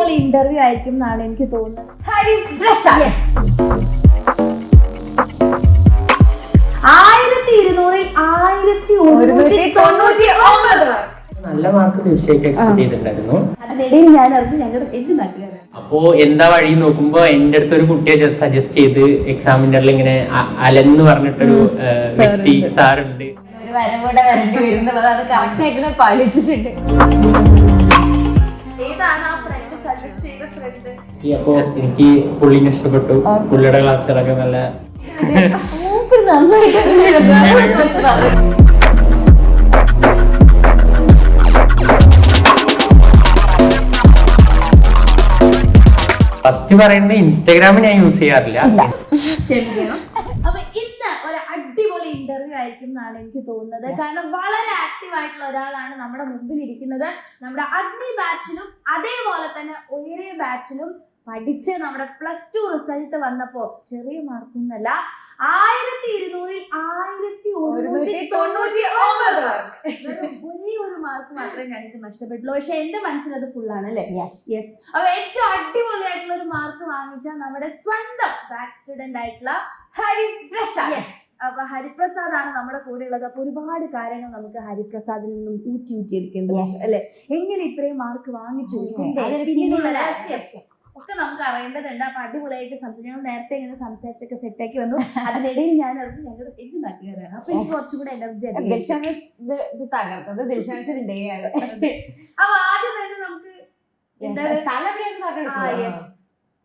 അടിപൊളി ഇന്റർവ്യൂ ആയിരിക്കും എന്നാണ് എനിക്ക് തോന്നുന്നത്. ഹരിപ്രസാദ് 1299 നല്ല മാർക്ക് തീർച്ചയായിട്ടും എക്സ്പെക്ട് ചെയ്തിട്ടുണ്ടായിരുന്നു. അതിനിടയിൽ ഞാൻ അറിഞ്ഞു ഞങ്ങളുടെ എന്റെ നാട്ടുകാരാണ്. അപ്പോ എന്താ വഴി നോക്കുമ്പോ എന്റെ അടുത്ത് ഒരു കുട്ടിയെ സജസ്റ്റ് ചെയ്ത് എക്സാമിന്റെ ഇങ്ങനെ അലന്ന് പറഞ്ഞിട്ടൊരു വ്യക്തി സാറുണ്ട്. ഒരു വരം കൂടെ വരേണ്ടി വരുന്നുള്ളത് അത് കറക്റ്റ് ആയിട്ട് പാലിച്ചിട്ടുണ്ട്. ഏതാണ് ആ ഫ്രണ്ട് സജസ്റ്റ് ചെയ്ത ഫ്രണ്ട്? അപ്പോ എനിക്ക് പുള്ളിനെ ഇഷ്ടപ്പെട്ടു. പുള്ളിയുടെ ക്ലാസ്സുകളൊക്കെ നല്ല നന്നായിട്ട് ഫസ്റ്റ് പറയുന്നത് ഇൻസ്റ്റാഗ്രാം ഞാൻ യൂസ് ചെയ്യാറില്ല. ക്ഷമിക്കണം. അപ്പൊ ഇന്ന് ഒരു അടിപൊളി ഇന്റർവ്യൂ ആയിരിക്കും എന്നാണ് എനിക്ക് തോന്നുന്നത്. കാരണം വളരെ ആക്റ്റീവ് ആയിട്ടുള്ള ഒരാളാണ് നമ്മുടെ മുമ്പിൽ ഇരിക്കുന്നത്. നമ്മുടെ അഗ്നി ബാച്ചിലും അതേപോലെ തന്നെ ഉയരെ ബാച്ചിലും പഠിച്ച് നമ്മുടെ +2 റിസൾട്ട് വന്നപ്പോ ചെറിയ മാർക്കൊന്നല്ല 1299 ഒരേ ഒരു മാർക്ക് മാത്രമേ ഞങ്ങൾക്ക് നഷ്ടപ്പെട്ടുള്ളൂ. പക്ഷെ എന്റെ മനസ്സിൽ അത് ഫുള്ളാണ് അല്ലേ? യെസ്. അപ്പൊ ഏറ്റവും അടിപൊളിയായിട്ടുള്ള ഒരു മാർക്ക് വാങ്ങിച്ച നമ്മുടെ സ്വന്തം ബാച്ച് സ്റ്റുഡന്റ് ആയിട്ടുള്ള ഹരിപ്രസാദ്. അപ്പൊ ഹരിപ്രസാദ് ആണ് നമ്മുടെ കൂടെ ഉള്ളത്. അപ്പൊ ഒരുപാട് കാര്യങ്ങൾ നമുക്ക് ഹരിപ്രസാദിൽ നിന്നും ഊറ്റി എടുക്കേണ്ടതുണ്ട് അല്ലെ? എങ്ങനെ ഇത്രയും മാർക്ക് വാങ്ങിച്ചു, പിന്നിലുള്ള രഹസ്യം ഒക്കെ നമുക്ക് അറിയേണ്ടതുണ്ട്. അപ്പൊ അടിപൊളിയായിട്ട് ഞങ്ങൾ നേരത്തെ ഇങ്ങനെ സംസാരിച്ചൊക്കെ സെറ്റാക്കി വന്നു. അതിനിടയിൽ ഞാൻ അറിഞ്ഞു ഞങ്ങളുടെ എന്റെ നാട്ടുകാരാണ്. അപ്പൊ എനിക്ക് കുറച്ചുകൂടെ എനർജി തകർത്തത് ദിൽഷാൻസിന്റെ ഡേ ആണ്. അപ്പൊ ആദ്യം തന്നെ നമുക്ക്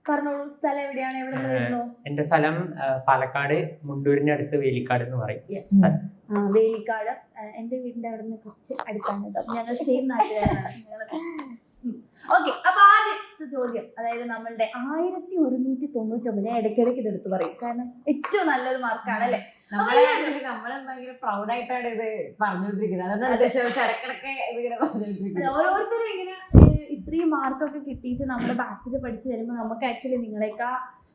പറഞ്ഞോളൂ, സ്ഥലം എവിടെയാണ്, എവിടെ നിന്ന് വരുന്നു? എന്റെ സ്ഥലം പാലക്കാട് മുണ്ടൂരിന്റെ അടുത്ത് വേലിക്കാട് എന്ന് പറയും. വേലിക്കാട് എന്റെ വീടിന്റെ അവിടെ നിന്ന് കുറച്ച് അടുത്താണ്. ഞങ്ങൾ സെയിം നാട്ടുകാരാണ്. ഓക്കെ. അപ്പൊ ആദ്യത്തെ ചോദ്യം, അതായത് നമ്മളുടെ 1199 ഞാൻ ഇടയ്ക്കിടയ്ക്ക് ഇതെടുത്ത് പറയും, കാരണം ഏറ്റവും നല്ലൊരു മാർക്കാണ് അല്ലെ? നമ്മള് ഭയങ്കര പ്രൗഡ് ആയിട്ടാണ് ഇത് പറഞ്ഞുകൊണ്ടിരിക്കുന്നത്. ഓരോരുത്തരും ഇങ്ങനെ ഇത്രയും മാർക്കൊക്കെ കിട്ടിയിട്ട് നമ്മുടെ ബാച്ചിൽ പഠിച്ചു വരുമ്പോൾ നമുക്ക് ആക്ച്വലി നിങ്ങളെക്കാ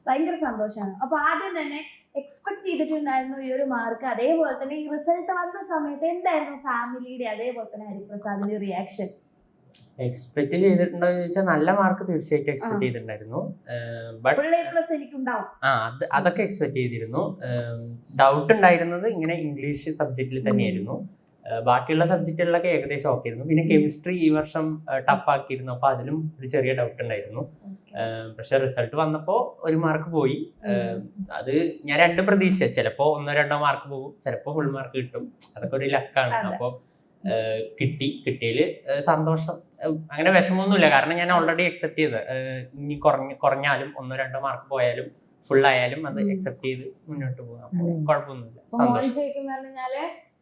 ഭയങ്കര സന്തോഷമാണ്. അപ്പൊ ആദ്യം തന്നെ എക്സ്പെക്ട് ചെയ്തിട്ടുണ്ടായിരുന്നു ഈ ഒരു മാർക്ക്. അതേപോലെ തന്നെ ഈ റിസൾട്ട് വന്ന സമയത്ത് എന്തായിരുന്നു ഫാമിലിയുടെ അതേപോലെ തന്നെ ഹരിപ്രസാദിന്റെ റിയാക്ഷൻ? എക്സ്പെക്ട് ചെയ്തിട്ടുണ്ടോ ചോദിച്ചാൽ നല്ല മാർക്ക് തീർച്ചയായിട്ടും എക്സ്പെക്ട് ചെയ്തിട്ടുണ്ടായിരുന്നു. അതൊക്കെ എക്സ്പെക്ട് ചെയ്തിരുന്നു. ഡൗട്ട് ഉണ്ടായിരുന്നത് ഇങ്ങനെ ഇംഗ്ലീഷ് സബ്ജക്റ്റിൽ തന്നെയായിരുന്നു. ബാക്കിയുള്ള സബ്ജക്റ്റുകളിലൊക്കെ ഏകദേശം ഓക്കെ ആയിരുന്നു. പിന്നെ കെമിസ്ട്രി ഈ വർഷം ടഫ് ആക്കിയിരുന്നു. അപ്പൊ അതിലും ഒരു ചെറിയ ഡൗട്ട് ഉണ്ടായിരുന്നു. പക്ഷെ റിസൾട്ട് വന്നപ്പോ ഒരു മാർക്ക് പോയി. അത് ഞാൻ രണ്ടും പ്രതീക്ഷിച്ച, ചിലപ്പോ 1-2 മാർക്ക് പോകും, ചിലപ്പോ ഫുൾ മാർക്ക് കിട്ടും. അതൊക്കെ ഒരു ലക്കാണ്. അപ്പൊ കിട്ടിയതില് സന്തോഷം. അങ്ങനെ വിഷമമൊന്നുമില്ല, കാരണം ഞാൻ ഓൾറെഡി അക്സെപ്റ്റ് ചെയ്ത് ഇനി കുറഞ്ഞാലും 1-2 മാർക്ക് പോയാലും ഫുൾ ആയാലും അത് അക്സെപ്റ്റ് ചെയ്ത് മുന്നോട്ട് പോകാം. കുഴപ്പമൊന്നുമില്ല.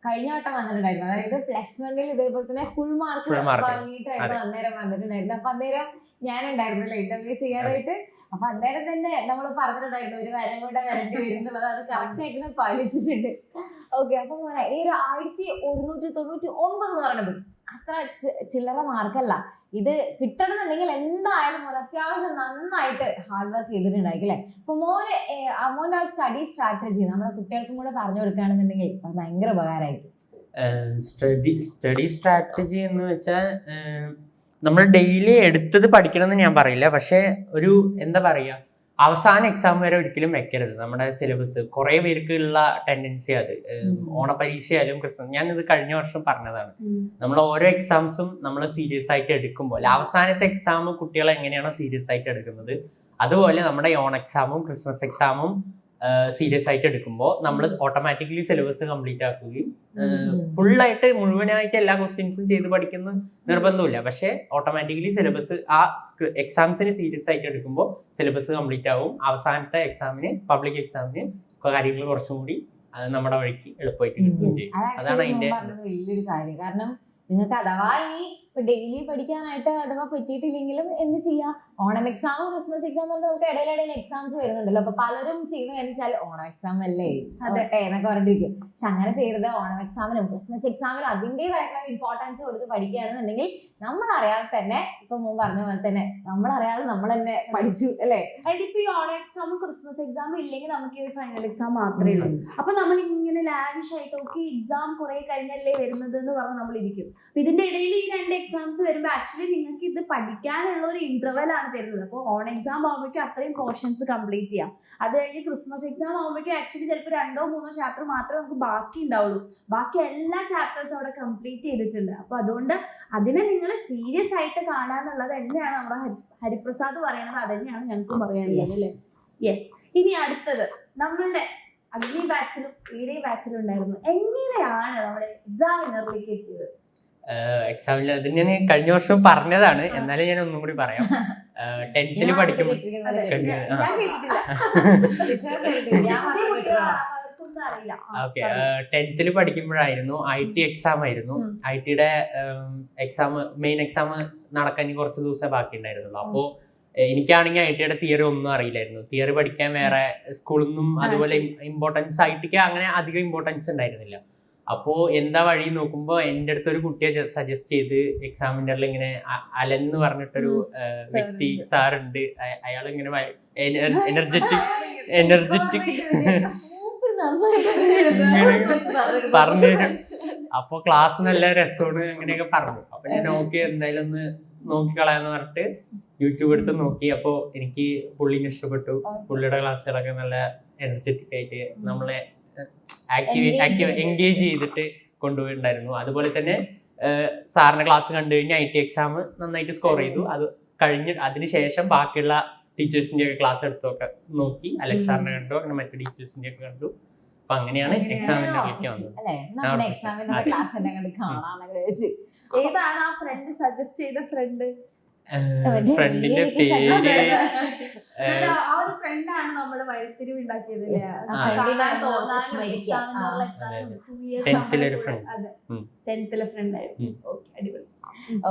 കഴിഞ്ഞ വട്ടം വന്നിട്ടുണ്ടായിരുന്നു, അതായത് +1 ഇതേപോലെ തന്നെ ഫുൾ മാർക്ക് വാങ്ങിയിട്ടായിരുന്നു അന്നേരം വന്നിട്ടുണ്ടായിരുന്നു. അപ്പൊ അന്നേരം ഞാൻ ഉണ്ടായിരുന്നില്ല ഇന്റർവ്യൂ ചെയ്യാനായിട്ട്. അപ്പൊ അന്നേരം തന്നെ നമ്മൾ പറഞ്ഞിട്ടുണ്ടായിരുന്നു ഒരു വരം കൂടെ വരേണ്ടി വരുന്നുള്ളത്. അത് കറക്റ്റ് ആയിട്ട് പാലിച്ചിട്ടുണ്ട്. ഓക്കെ. അപ്പൊ ഈ 1199 എന്ന് പറയുന്നത് അത്ര ചില്ലറ മാർക്കല്ല. ഇത് കിട്ടണമെന്നുണ്ടെങ്കിൽ എന്തായാലും അത്യാവശ്യം നന്നായിട്ട് ഹാർഡ് വർക്ക് ചെയ്തിട്ടുണ്ടായിരിക്കും അല്ലെ? അപ്പൊ മോന്റെ സ്റ്റഡി സ്ട്രാറ്റജി നമ്മുടെ കുട്ടികൾക്കും കൂടെ പറഞ്ഞു കൊടുക്കുകയാണെന്നുണ്ടെങ്കിൽ അത് ഭയങ്കര ഉപകാരമായിരിക്കും. സ്റ്റഡി സ്ട്രാറ്റജി എന്ന് വെച്ചാൽ നമ്മൾ ഡെയിലി എടുത്തത് പഠിക്കണമെന്ന് ഞാൻ പറയില്ല. പക്ഷെ ഒരു എന്താ പറയുക, അവസാന എക്സാം വരെ ഒരിക്കലും വെക്കരുത് നമ്മുടെ സിലബസ്. കുറെ പേർക്ക് ഉള്ള ടെൻഡൻസി അത്. ഓണപരീക്ഷയായാലും ക്രിസ്മസ്, ഞാനിത് കഴിഞ്ഞ വർഷം പറഞ്ഞതാണ്. നമ്മൾ ഓരോ എക്സാംസും നമ്മൾ സീരിയസ് ആയിട്ട് എടുക്കുമ്പോൾ അവസാനത്തെ എക്സാം കുട്ടികളെ എങ്ങനെയാണോ സീരിയസ് ആയിട്ട് എടുക്കുന്നത്, അതുപോലെ നമ്മുടെ ഓൺ എക്സാമും ക്രിസ്മസ് എക്സാമും സീരിയസ് ആയിട്ട് എടുക്കുമ്പോൾ നമ്മൾ ഓട്ടോമാറ്റിക്കലി സിലബസ് കംപ്ലീറ്റ് ആക്കുകയും ഫുള്ളായിട്ട് മുഴുവനായിട്ട് എല്ലാ ക്വസ്റ്റ്യൻസും ചെയ്ത് പഠിക്കുന്ന നിർബന്ധമില്ല. പക്ഷെ ഓട്ടോമാറ്റിക്കലി സിലബസ് ആ എക്സാംസിന് സീരിയസ് ആയിട്ട് എടുക്കുമ്പോൾ സിലബസ് കംപ്ലീറ്റ് ആവും. അവസാനത്തെ എക്സാമിന്, പബ്ലിക് എക്സാമിന് കാര്യങ്ങൾ കുറച്ചും കൂടി നമ്മുടെ വഴിക്ക് എളുപ്പമായിട്ട് കിട്ടുകയും ചെയ്യും. അതാണ് അതിന്റെ വലിയൊരു കാര്യം. കാരണം നിങ്ങൾക്ക് അഥവാ ഇനി ഡെയിലി പഠിക്കാനായിട്ട് അഥവാ പറ്റിയിട്ടില്ലെങ്കിലും എന്ത് ചെയ്യാം, ഓണം എക്സാമും ക്രിസ്മസ് എക്സാം പറഞ്ഞാൽ നമുക്ക് ഇടയിലിടയിൽ എക്സാംസ് വരുന്നുണ്ടല്ലോ. അപ്പൊ പലരും ചെയ്യുന്നത് വെച്ചാൽ ഓണം എക്സാം അല്ലേ എന്നൊക്കെ പറഞ്ഞിരിക്കും. പക്ഷെ അങ്ങനെ ചെയ്യരുത്. ഓണം എക്സാമിനും ക്രിസ്മസ് എക്സാമിനും അതിൻ്റെതായിട്ടുള്ള ഇമ്പോർട്ടൻസ് കൊടുത്ത് പഠിക്കുകയാണെന്നുണ്ടെങ്കിൽ നമ്മൾ അറിയാതെ തന്നെ, ഇപ്പൊ മുമ്പ് പറഞ്ഞ പോലെ തന്നെ നമ്മളറിയാതെ നമ്മൾ തന്നെ പഠിച്ചു അല്ലേ? അതിപ്പോ ഈ ഓണം എക്സാമും ക്രിസ്മസ് എക്സാമും ഇല്ലെങ്കിൽ നമുക്ക് ഈ ഫൈനൽ എക്സാം മാത്രമേ ഉള്ളൂ. അപ്പൊ നമ്മൾ ഇങ്ങനെ ലാവിഷ് ആയിട്ട് എക്സാം കുറെ കഴിഞ്ഞല്ലേ വരുന്നത് എന്ന് പറഞ്ഞ് നമ്മൾ ഇരിക്കും. അപ്പൊ ഇതിന്റെ ഇടയിൽ ഈ 2 എക്സാംസ് വരുമ്പോൾ ആക്ച്വലി നിങ്ങൾക്ക് ഇത് പഠിക്കാനുള്ള ഒരു ഇന്റർവെൽ ആണ് തരുന്നത്. അപ്പോൾ ഓൺ എക്സാം ആകുമ്പോഴേക്കും അത്രയും പോർഷൻസ് കംപ്ലീറ്റ് ചെയ്യാം. അത് കഴിഞ്ഞ് ക്രിസ്മസ് എക്സാം ആകുമ്പോഴേക്കും ആക്ച്വലി ചിലപ്പോൾ 2-3 ചാപ്റ്റർ മാത്രമേ നമുക്ക് ബാക്കി ഉണ്ടാവുള്ളൂ. ബാക്കി എല്ലാ ചാപ്റ്റേഴ്സും അവിടെ കംപ്ലീറ്റ് ചെയ്തിട്ടുണ്ട്. അപ്പൊ അതുകൊണ്ട് അതിനെ നിങ്ങൾ സീരിയസ് ആയിട്ട് കാണാന്നുള്ളത് തന്നെയാണ് നമ്മുടെ ഹരിപ്രസാദ് പറയുന്നത്. അത് തന്നെയാണ് ഞങ്ങൾക്കും പറയാനുള്ളത് അല്ലേ. യെസ്. ഇനി അടുത്തത് നമ്മളുടെ അഗ്നി ബാച്ചിലും ഈഡി ബാച്ചിലും ഉണ്ടായിരുന്നു. എങ്ങനെയാണ് നമ്മുടെ എക്സാമിനറിലേക്ക് എത്തിയത്? എക്സാമിൽ അത് ഞാൻ കഴിഞ്ഞ വർഷം പറഞ്ഞതാണ്, എന്നാലും ഞാൻ ഒന്നും കൂടി പറയാം. 10th പഠിക്കുമ്പോൾ ഓക്കെ 10th പഠിക്കുമ്പോഴായിരുന്നു IT എക്സാം ആയിരുന്നു. IT-യുടെ മെയിൻ എക്സാം നടക്കാൻ കുറച്ച് ദിവസം ബാക്കി ഉണ്ടായിരുന്നുള്ളൂ. അപ്പോൾ എനിക്കാണെങ്കിൽ IT-യുടെ തിയറി ഒന്നും അറിയില്ലായിരുന്നു. തിയറി പഠിക്കാൻ വേറെ സ്കൂളിൽ നിന്നും അതുപോലെ ഇമ്പോർട്ടൻസ് IT-ക്ക് അങ്ങനെ അധികം ഇമ്പോർട്ടൻസ് ഉണ്ടായിരുന്നില്ല. അപ്പോൾ എന്താ വഴി നോക്കുമ്പോൾ എൻ്റെ അടുത്ത് ഒരു കുട്ടിയെ സജസ്റ്റ് ചെയ്ത് എക്സാമിനറിൽ ഇങ്ങനെ അലൻ എന്ന് പറഞ്ഞിട്ടൊരു വ്യക്തി സാറുണ്ട്. അയാൾ ഇങ്ങനെ എനർജറ്റിക് പറഞ്ഞു തരും. അപ്പൊ ക്ലാസ് നല്ല രസമാണ് അങ്ങനെയൊക്കെ പറഞ്ഞു. അപ്പൊ ഞാൻ ഓക്കെ എന്തായാലും ഒന്ന് നോക്കിക്കളയാന്ന് പറഞ്ഞിട്ട് യൂട്യൂബ് എടുത്ത് നോക്കി. അപ്പോൾ എനിക്ക് പുള്ളിനെ ഇഷ്ടപ്പെട്ടു. പുള്ളിയുടെ ക്ലാസ്സുകളൊക്കെ നല്ല എനർജറ്റിക് ആയിട്ട് നമ്മളെ എൻഗേജ് ചെയ്തിട്ട് കൊണ്ടുപോയിട്ടുണ്ടായിരുന്നു. അതുപോലെ തന്നെ സാറിന്റെ ക്ലാസ് കണ്ടു കഴിഞ്ഞാൽ IT എക്സാം നന്നായിട്ട് സ്കോർ ചെയ്തു. അത് കഴിഞ്ഞ് അതിനുശേഷം ബാക്കിയുള്ള ടീച്ചേഴ്സിന്റെ ഒക്കെ ക്ലാസ് എടുത്തൊക്കെ നോക്കി. അലക്സ് സാറിനെ കണ്ടു, അങ്ങനെ മറ്റു ടീച്ചേഴ്സിന്റെ ഒക്കെ കണ്ടു. അപ്പൊ അങ്ങനെയാണ് എക്സാമിനറിലേക്ക് വന്നത്. ഏതാണ് ആ ഫ്രണ്ട് സജസ്റ്റ് ചെയ്ത ഫ്രണ്ട്? ഫ്രണ്ടിന്റെ പേര് ആ ഒരു ഫ്രണ്ടാണ് നമ്മുടെ വഴിത്തിരിവ് ഉണ്ടാക്കിയത്. 10th front.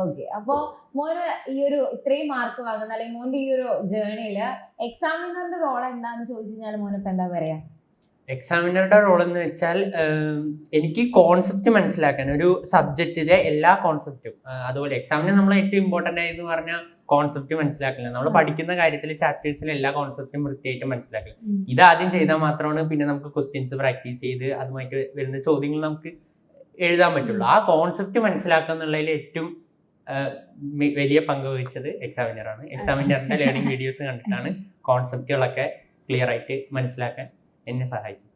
ഓക്കെ. അപ്പൊ മോന് ഈ ഒരു ഇത്രയും മാർക്ക് വാങ്ങുന്ന അല്ലെങ്കിൽ മോന്റെ ഈ ഒരു ജേർണിയില് എക്സാമിനറിന്റെ റോൾ എന്താന്ന് ചോദിച്ചു കഴിഞ്ഞാൽ മോനിപ്പോ എന്താ പറയാ? എക്സാമിനറുടെ റോൾ എന്ന് വെച്ചാൽ എനിക്ക് കോൺസെപ്റ്റ് മനസ്സിലാക്കാൻ, ഒരു സബ്ജക്റ്റിലെ എല്ലാ കോൺസെപ്റ്റും, അതുപോലെ എക്സാമിന് നമ്മൾ ഏറ്റവും ഇമ്പോർട്ടൻ്റ് ആയെന്ന് പറഞ്ഞാൽ കോൺസെപ്റ്റ് മനസ്സിലാക്കില്ല. നമ്മൾ പഠിക്കുന്ന കാര്യത്തിൽ ചാപ്റ്റേഴ്സിലെ എല്ലാ കോൺസെപ്റ്റും വൃത്തിയായിട്ട് മനസ്സിലാക്കില്ല. ഇതാദ്യം ചെയ്താൽ മാത്രമാണ് പിന്നെ നമുക്ക് ക്വസ്റ്റ്യൻസ് പ്രാക്ടീസ് ചെയ്ത് അതുമായിട്ട് വരുന്ന ചോദ്യങ്ങൾ നമുക്ക് എഴുതാൻ പറ്റുള്ളൂ. ആ കോൺസെപ്റ്റ് മനസ്സിലാക്കുക എന്നുള്ളതിൽ ഏറ്റവും വലിയ പങ്ക് വഹിച്ചത് എക്സാമിനറാണ്. എക്സാമിനറിന്റെ ലേണിംഗ് വീഡിയോസ് കണ്ടിട്ടാണ് കോൺസെപ്റ്റുകളൊക്കെ ക്ലിയർ ആയിട്ട് മനസ്സിലാക്കാൻ എന്നെ സഹായിച്ചു.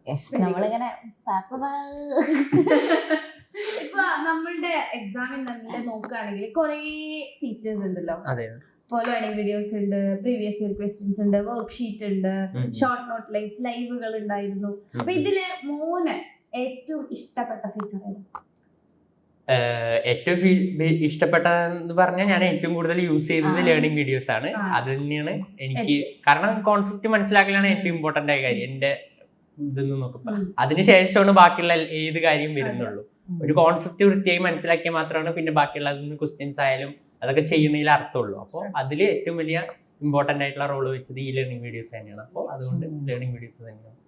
നമ്മളിങ്ങനെ ഇപ്പൊ നമ്മളുടെ എക്സാമിന്റെ നോക്കുകയാണെങ്കിൽ കുറെ ഫീച്ചേഴ്സ് ഉണ്ടല്ലോ. ലേണിംഗ് വീഡിയോസ് ഉണ്ട്, പ്രീവിയസ് ഇയർ ക്വസ്റ്റ്യൻസ് ഉണ്ട്, വർക്ക്ഷീറ്റ് ഉണ്ട്, ഷോർട്ട് നോട്ട് ലൈവുകൾ ഉണ്ടായിരുന്നു. അപ്പൊ ഇതില് മോന് ഏറ്റവും ഇഷ്ടപ്പെട്ട ഫീച്ചർ ഏതാണ്? ഏറ്റവും ഇഷ്ടപ്പെട്ടതെന്ന് പറഞ്ഞാൽ ഞാൻ ഏറ്റവും കൂടുതൽ യൂസ് ചെയ്യുന്നത് ലേണിംഗ് വീഡിയോസ് ആണ്. അത് തന്നെയാണ് എനിക്ക്, കാരണം കോൺസെപ്റ്റ് മനസ്സിലാക്കലാണ് ഏറ്റവും ഇമ്പോർട്ടന്റ് ആയ കാര്യം എന്റെ ഇതെന്ന് നോക്കുമ്പോ. അതിനുശേഷമാണ് ബാക്കിയുള്ള ഏത് കാര്യം വരുന്നുള്ളൂ. ഒരു കോൺസെപ്റ്റ് വൃത്തിയായി മനസ്സിലാക്കിയാൽ മാത്രമാണ് പിന്നെ ബാക്കിയുള്ള ക്വസ്റ്റ്യൻസ് ആയാലും അതൊക്കെ ചെയ്യുന്നതിൽ അർത്ഥമുള്ളൂ. അപ്പോൾ അതിൽ ഏറ്റവും വലിയ ഇമ്പോർട്ടന്റ് ആയിട്ടുള്ള റോള് വെച്ചത് ഈ ലേണിംഗ് വീഡിയോസ് തന്നെയാണ്. അപ്പോൾ അതുകൊണ്ട് ലേണിംഗ് വീഡിയോസ് തന്നെയാണ്